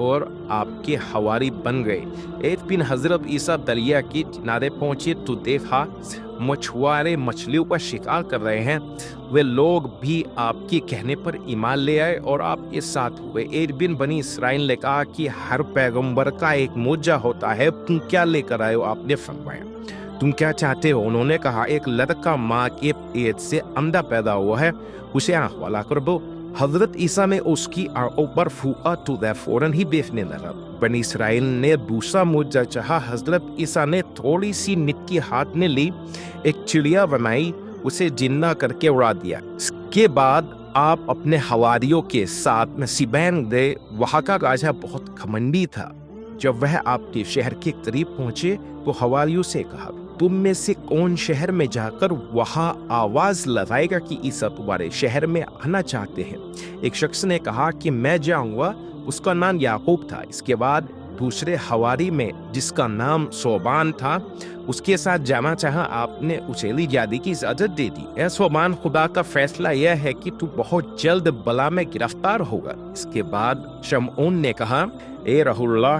اور آپ کے حواری بن گئے۔ ایک دن حضرت عیسیٰ دریا کے کنارے پہنچے تو دیکھا مچھوارے مچھلیوں کا شکار کر رہے ہیں۔ وہ لوگ بھی آپ کے کہنے پر ایمان لے آئے اور آپ کے ساتھ ہوئے۔ ایک دن بنی اسرائیل نے کہا کہ ہر پیغمبر کا ایک معجزہ ہوتا ہے، تم کیا لے کر آئے ہو؟ آپ نے فرمایا تم کیا چاہتے ہو؟ انہوں نے کہا ایک لڑکا ماں کے پیٹ سے اندھا پیدا ہوا ہے، اسے آنکھ والا کر دو۔ حضرت عیسیٰ نے اس کی آنکھوں پر پھونکا تو وہ فوراً ہی دیکھنے لگا۔ بنی اسرائیل نے دوسرا معجزہ چاہا۔ حضرت عیسیٰ نے تھوڑی سی مٹی ہاتھ میں لی، ایک چڑیا بنائی، اسے زندہ کر کے اڑا دیا۔ اس کے بعد آپ اپنے حواریوں کے ساتھ نصیبین گئے۔ وہاں کا راجا بہت گھمنڈی تھا۔ جب وہ آپ کے شہر کے قریب پہنچے تو حواریوں سے کہا تم میں سے کون شہر میں جا کر وہاں آواز لگائے گا کہ عیسیٰ تمہارے شہر میں آنا چاہتے ہیں؟ ایک شخص نے کہا کہ میں جاؤں گا، اس کا نام یعقوب تھا۔ اس کے بعد دوسرے حواری میں جس کا نام صوبان تھا اس کے ساتھ جانا چاہا، آپ نے اسے جانے کی اجازت دے دی۔ اے صوبان، خدا کا فیصلہ یہ ہے کہ تو بہت جلد بلا میں گرفتار ہوگا۔ اس کے بعد شمعون نے کہا اے رسول اللہ،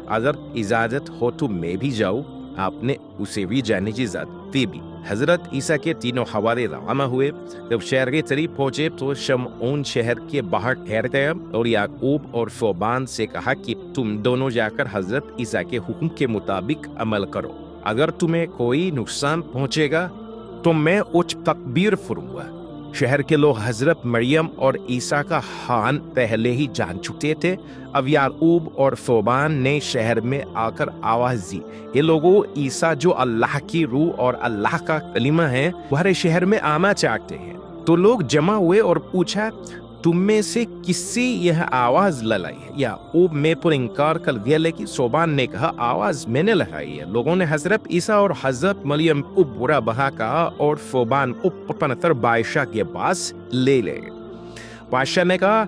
اگر اجازت ہو تو میں بھی جاؤں۔ آپ نے اسے بھی جانے کی اجازت دی بھی۔ حضرت عیسیٰ کے تینوں حواری روانہ ہوئے۔ جب شہر کے قریب پہنچے تو شمعون شہر کے باہر ٹھہر گیا اور یعقوب اور صوبان سے کہا کہ تم دونوں جا کر حضرت عیسیٰ کے حکم کے مطابق عمل کرو۔ اگر تمہیں کوئی نقصان پہنچے گا تو میں اچ تکبیر فروں گا۔ شہر کے لوگ حضرت مریم اور عیسیٰ کا حال پہلے ہی جان چکے تھے۔ اب یعقوب اور صوبان نے شہر میں آ کر آواز دی، یہ لوگوں، عیسیٰ جو اللہ کی روح اور اللہ کا کلمہ ہے وہ شہر میں آنا چاہتے ہیں۔ تو لوگ جمع ہوئے اور پوچھا تم میں سے کس سے یہ آواز لگائی ہے؟ یعقوب میں پر انکار کر دیا، لیکن صوبان نے کہا آواز میں نے لگائی ہے۔ لوگوں نے حضرت عیسیٰ اور حضرت مریم کو برا بھلا کہا اور صوبان کو پنتر بادشاہ کے پاس لے لے۔ بادشاہ نے کہا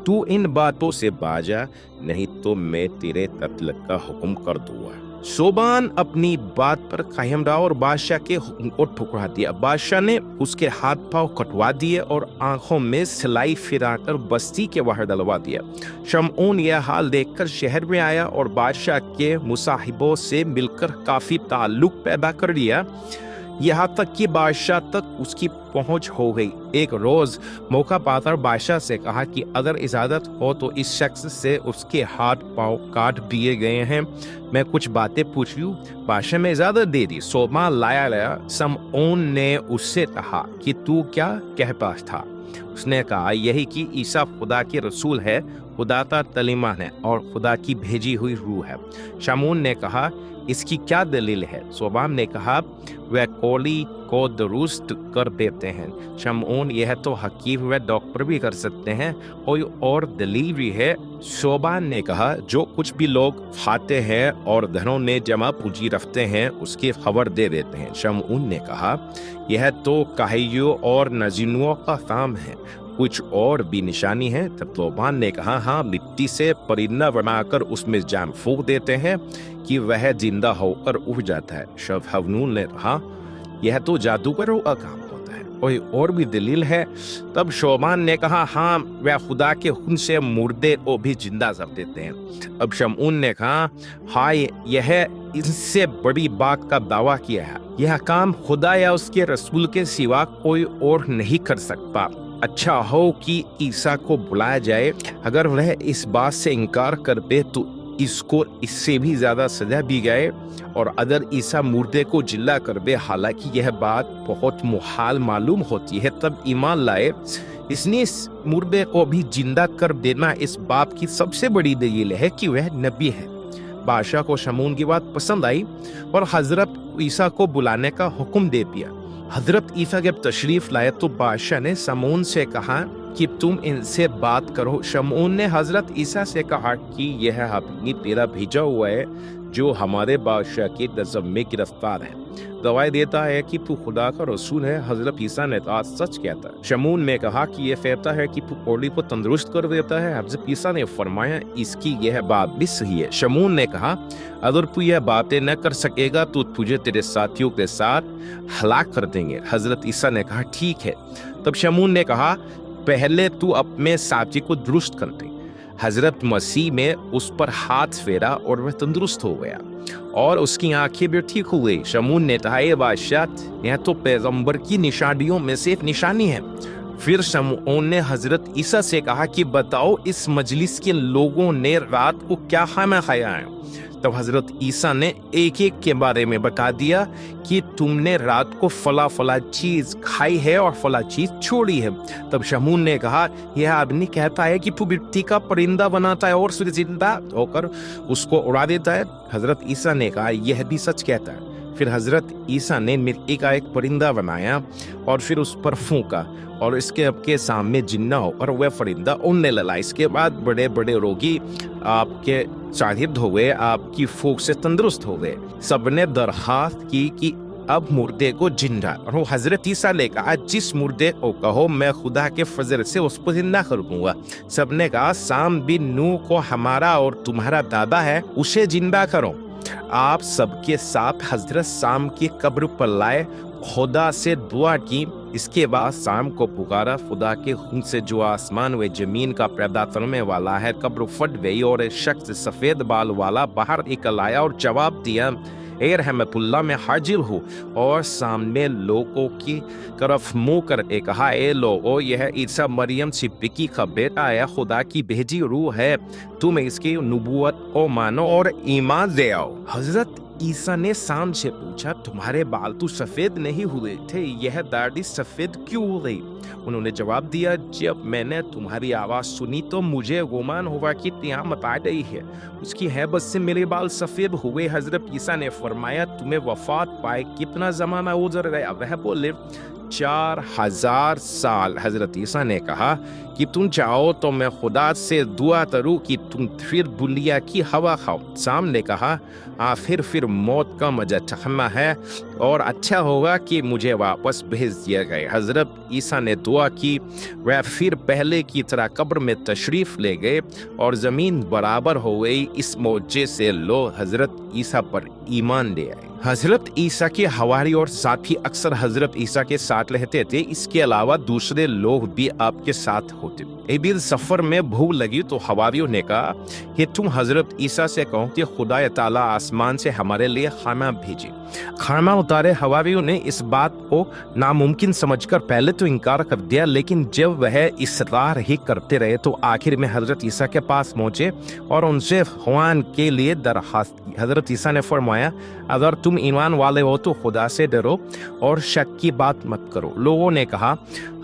تو ان باتوں سے باجا، نہیں تو میں تیرے قتل کا حکم کر دوں گا۔ صوبان اپنی بات پر قائم رہا اور بادشاہ کے حکم کو ٹھکرا دیا۔ بادشاہ نے اس کے ہاتھ پاؤں کٹوا دیے اور آنکھوں میں سلائی پھرا کر بستی کے باہر ڈلوا دیا۔ شمعون یہ حال دیکھ کر شہر میں آیا اور بادشاہ کے مصاحبوں سے مل کر کافی تعلق پیدا کر لیا، یہاں تک کہ بادشاہ تک اس کی پہنچ ہو گئی۔ ایک روز موقع پا کر بادشاہ سے کہا کہ اگر اجازت ہو تو اس شخص سے اس کے ہاتھ پاؤں کاٹ دیے گئے ہیں، میں کچھ باتیں پوچھ لوں۔ بادشاہ میں اجازت دے دی۔ صوبان لایا گیا۔ شمعون نے اس سے کہا کہ تو کیا کہتا تھا؟ اس نے کہا یہی کہ عیسیٰ خدا کے رسول ہے، خدا کا کلمہ ہے اور خدا کی بھیجی ہوئی روح ہے۔ شمعون نے کہا اس کی کیا دلیل ہے؟ صوبان نے کہا وہ کولی کو درست کر دیتے ہیں۔ شمعون یہ تو حکیم و ڈاکٹر بھی کر سکتے ہیں، کوئی اور دلیل بھی ہے؟ صوبان نے کہا جو کچھ بھی لوگ کھاتے ہیں اور گھروں میں جمع پونجی رکھتے ہیں اس کی خبر دے دیتے ہیں۔ شمعون نے کہا یہ تو کاہیوں اور نزینوں کا کام ہے، کچھ اور بھی نشانی ہے؟ تب صوبان نے کہا ہاں، مٹی سے پرندہ بنا کر اس میں جان پھونک دیتے ہیں کہ وہ زندہ ہو کر اٹھ جاتا ہے۔ شمعون نے کہا یہ تو جادوگروں کا کام ہوتا ہے، کوئی اور بھی دلیل ہے؟ تب صوبان نے کہا ہاں، وہ خدا کے حکم سے مردے کو بھی زندہ کر دیتے ہیں۔ اب شمعون نے کہا ہائے، یہ اس سے بڑی بات کا دعویٰ کیا ہے، یہ کام خدا یا اس کے رسول کے سوا کوئی اور نہیں کر سکتا۔ اچھا ہو کہ عیسیٰ کو بلایا جائے، اگر وہ اس بات سے انکار کر دے تو اس کو اس سے بھی زیادہ سزا دی جائے، اور اگر عیسیٰ مردے کو زندہ کر دے، حالانکہ یہ بات بہت محال معلوم ہوتی ہے، تب ایمان لائے۔ اس نے اس مردے کو بھی زندہ کر دینا اس بات کی سب سے بڑی دلیل ہے کہ وہ نبی ہے۔ بادشاہ کو شمعون کی بات پسند آئی اور حضرت عیسیٰ کو بلانے کا حکم دے دیا۔ حضرت عیسیٰ جب تشریف لائے تو بادشاہ نے شمعون سے کہا کہ تم ان سے بات کرو۔ شمعون نے حضرت عیسیٰ سے کہا کہ یہ حبیبی تیرا بھیجا ہوا ہے جو ہمارے بادشاہ کے نظم میں گرفتار ہے، گواہی دیتا ہے کہ تو خدا کا رسول ہے۔ حضرت عیسیٰ نے کہا سچ کہتا ہے۔ شمعون نے کہا کہ یہ کہتا ہے کہ تو کوڑی کو تندرست کر دیتا ہے۔ حضرت عیسیٰ نے فرمایا اس کی یہ بات بھی صحیح ہے۔ شمعون نے کہا اگر تو یہ باتیں نہ کر سکے گا تو تجھے تیرے ساتھیوں کے ساتھ ہلاک کر دیں گے۔ حضرت عیسیٰ نے کہا ٹھیک ہے۔ تب شمعون نے کہا پہلے تو اپنے ساتھی کو درست کر دے، حضرت مسیح میں اس پر ہاتھ پھیرا اور وہ تندرست ہو گیا اور اس کی آنکھیں بھی ٹھیک ہو گئی۔ شمعون نے کہا اے بادشاہ، یہ تو پیغمبر کی نشانیوں میں سے ایک نشانی ہے۔ پھر شمعون نے حضرت عیسیٰ سے کہا کہ بتاؤ اس مجلس کے لوگوں نے رات کو کیا کھانا کھایا ہے؟ تب حضرت عیسیٰ نے ایک ایک کے بارے میں بتا دیا کہ تم نے رات کو فلاں چیز کھائی ہے اور فلاں چیز چھوڑی ہے۔ تب شمعون نے کہا یہ آدمی کہتا ہے کہ تو مٹی کا پرندہ بناتا ہے اور پھر زندہ ہو کر اس کو اڑا دیتا ہے۔ حضرت عیسیٰ نے کہا یہ بھی سچ کہتا ہے۔ پھر حضرت عیسیٰ نے مٹی کا ایک پرندہ بنایا اور پھر اس پر پھونکا اور اس کے سامنے جنہ ہو اور وہ پرندہ اڑنے لگا۔ اس کے بعد بڑے بڑے روگی آپ کے شاہد ہو گئے، آپ کی پھونک سے تندرست ہو گئے۔ سب نے درخواست کی کہ اب مردے کو زندہ، اور حضرت عیسیٰ نے کہا جس مردے کو کہو میں خدا کے فضل سے اس کو زندہ کر دوں گا۔ سب نے کہا سام بن نوح کو ہمارا اور تمہارا دادا ہے، اسے زندہ کرو۔ آپ سب کے ساتھ حضرت سام کی قبر پر لائے، خدا سے دعا کی۔ اس کے بعد سام کو پکارا، خدا کے خون سے جو آسمان و زمین کا پیدا کرنے والا ہے۔ قبر پھٹ گئی اور ایک شخص سفید بال والا باہر نکل آیا اور جواب دیا اے رحمت اللہ میں حاضر ہوں، اور سامنے لوگوں کی طرف منہ کر کے کہا اے لوگو یہ عیسیٰ مریم صدیقی کا بیٹا ہے، خدا کی بھیجی روح ہے، تم اس کی نبوت کو مانو اور ایمان لے آؤ۔ حضرت عیسیٰ نے سام سے پوچھا تمہارے بال تو سفید نہیں ہوئے تھے، یہ داڑھی سفید کیوں ہو گئی؟ انہوں نے جواب دیا جب میں نے تمہاری آواز سنی تو مجھے گمان ہوا کہ قیامت آ گئی ہے، اس کی ہیبت سے میرے بال سفید ہوئے۔ حضرت عیسیٰ نے فرمایا تمہیں وفات پائے کتنا زمانہ گزر گیا؟ وہ بولے 4000 سال۔ حضرت عیسیٰ نے کہا کہ تم چاہو تو میں خدا سے دعا کروں کہ تم پھر دنیا کی ہوا کھاؤ۔ سام نے کہا پھر موت کا مزہ چکھنا ہے اور اچھا ہوگا کہ مجھے واپس بھیج دیا گئے۔ حضرت عیسیٰ نے دعا کی، وہ پھر پہلے کی طرح قبر میں تشریف لے گئے اور زمین برابر ہو گئی۔ اس معجزے سے لوگ حضرت عیسیٰ پر ایمان لے آئے۔ حضرت عیسیٰ کے حواری اور ساتھی اکثر حضرت عیسیٰ کے ساتھ رہتے تھے، اس کے علاوہ دوسرے لوگ بھی آپ کے ساتھ ہوتے۔ ایک دن سفر میں بھوک لگی تو حواریوں نے کہا کہ تم حضرت عیسیٰ سے کہو کہ خدا تعالیٰ آسمان سے ہمارے لیے کھانا بھیجے۔ کھانا اتارے حواریوں نے اس بات کو ناممکن سمجھ کر پہلے تو انکار کر دیا، لیکن جب وہ اصرار ہی کرتے رہے تو آخر میں حضرت عیسیٰ کے پاس پہنچے اور ان سے خوان کے لیے درخواست کی۔ حضرت عیسیٰ نے فرمایا اگر تم ایمان والے ہو تو خدا سے ڈرو اور شک کی بات مت کرو۔ لوگوں نے کہا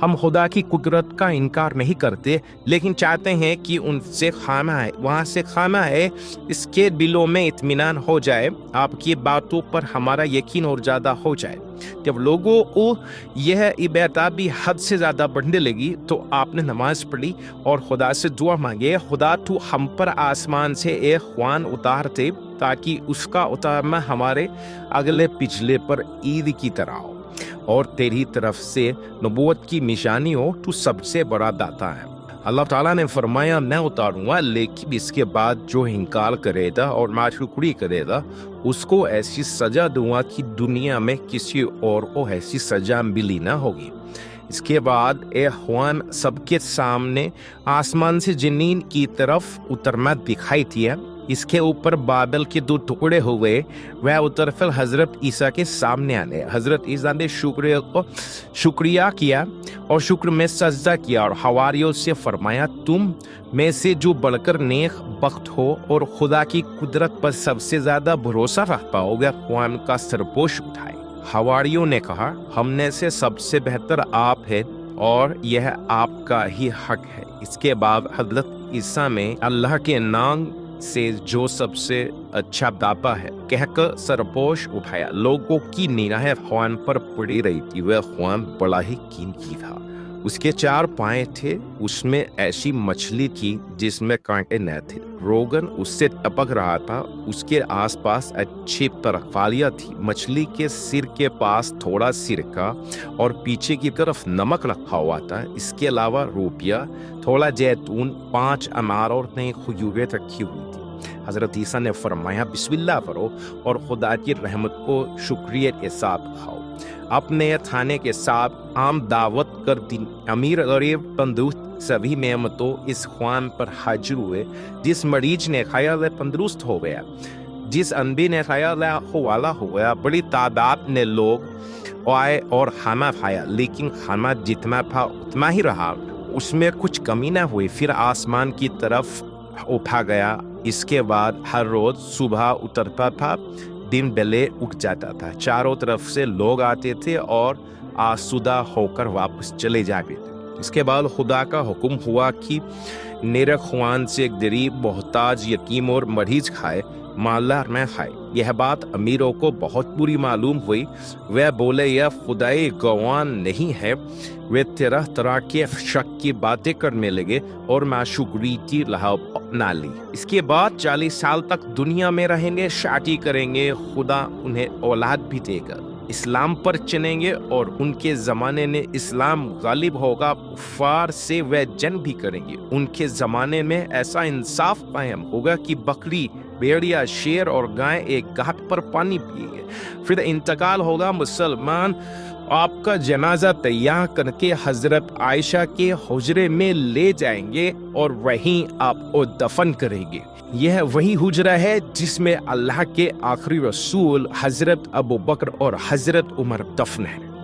ہم خدا کی قدرت کا انکار نہیں کرتے، لیکن چاہتے ہیں کہ ان سے کھانا ہے، وہاں سے کھانا ہے، اس کے دلوں میں اطمینان ہو جائے، آپ کی باتوں پر ہمارا یقین اور زیادہ ہو جائے۔ جب لوگوں کو یہ بےتابی حد سے زیادہ بڑھنے لگی تو آپ نے نماز پڑھی اور خدا سے دعا مانگے خدا تو ہم پر آسمان سے ایک خوان اتارتے تاکہ اس کا اتارنا ہمارے اگلے پچھلے پر عید کی طرح ہو اور تیری طرف سے نبوت کی نشانی ہو، تو سب سے بڑا داتا ہے۔ اللہ تعالیٰ نے فرمایا میں اتاروں گا، لیکن اس کے بعد جو انکار کرے گا اور ناشکری کرے گا اس کو ایسی سزا دوں گا کہ دنیا میں کسی اور کو ایسی سزا ملی نہ ہوگی۔ اس کے بعد اے خوان سب کے سامنے آسمان سے زمین کی طرف اترنا دکھائی دیا، اس کے اوپر بادل کے 2 ٹکڑے ہوئے، وہ اتر کر حضرت عیسیٰ کے سامنے آنے۔ حضرت عیسیٰ نے شکریہ کیا اور شکر میں سجدہ کیا اور حواریوں سے فرمایا تم میں سے جو بڑھ کر نیک بخت ہو اور خدا کی قدرت پر سب سے زیادہ بھروسہ رکھتا ہوگا خوان کا سرپوش اٹھائے۔ حواریوں نے کہا ہم نے سے سب سے بہتر آپ ہے اور یہ آپ کا ہی حق ہے۔ اس کے بعد حضرت عیسیٰ میں اللہ کے نام سے جو سب سے اچھا داتا ہے کہہ کر سرپوش اٹھایا۔ لوگوں کی نگاہیں خوان پر پڑی رہی تھی، وہ خوان بڑا ہی قیمتی تھا، اس کے 4 پائیں تھے، اس میں ایسی مچھلی تھی جس میں کانٹے نہ تھے، روغن اس سے ٹپک رہا تھا، اس کے آس پاس اچھی ترکاریاں تھی، مچھلی کے سر کے پاس تھوڑا سرکہ اور پیچھے کی طرف نمک رکھا ہوا تھا، اس کے علاوہ روپیہ، تھوڑا زیتون، 5 انار اور نئی کھجوریں رکھی ہوئی تھی۔ حضرت عیسیٰ نے فرمایا بسم اللہ کرو اور خدا کی رحمت کو شکریہ کے ساتھ کھاؤ۔ اپنے کھانے کے ساتھ عام دعوت کر دی امیر غریب تندرست سبھی نعمتوں اس خوان پر حاضر ہوئے۔ جس مریض نے کھایا وہ تندرست ہو گیا، جس اندھی نے کھایا وہ والا ہو گیا۔ بڑی تعداد میں لوگ آئے اور کھانا کھایا، لیکن کھانا جتنا تھا اتنا ہی رہا، اس میں کچھ کمی نہ ہوئی۔ پھر آسمان کی طرف اٹھا گیا۔ اس کے بعد ہر روز صبح اترتا تھا، دن بلے اٹھ جاتا تھا، چاروں طرف سے لوگ آتے تھے اور آسودہ ہو کر واپس چلے جاتے تھے۔ اس کے بعد خدا کا حکم ہوا کہ میرے خوان سے ایک غریب محتاج یتیم اور مریض کھائے، مالدار نہ کھائے۔ یہ بات امیروں کو بہت بری معلوم ہوئی۔ وہ بولے یہ خدائی گوان نہیں ہے۔ وہ طرح طرح کے شک کی باتیں کرنے لگے اور ناشکری کی راہ اپنا لی۔ اس کے بعد 40 سال تک دنیا میں رہیں گے، شادی کریں گے، خدا انہیں اولاد بھی دے گا، اسلام پر چلیں گے اور ان کے زمانے میں اسلام غالب ہوگا، کفار سے وہ جنگ بھی کریں گے۔ ان کے زمانے میں ایسا انصاف قائم ہوگا کہ بکری، بھیڑیا، شیر اور گائے ایک گھاٹ پر پانی پیئیں گے۔ پھر انتقال ہوگا، مسلمان آپ کا جنازہ تیار کر کے حضرت عائشہ کے حجرے میں لے جائیں گے اور وہیں آپ کو دفن کریں گے۔ یہ وہی حجرہ ہے جس میں اللہ کے آخری رسول حضرت ابو بکر اور حضرت عمر دفن ہیں۔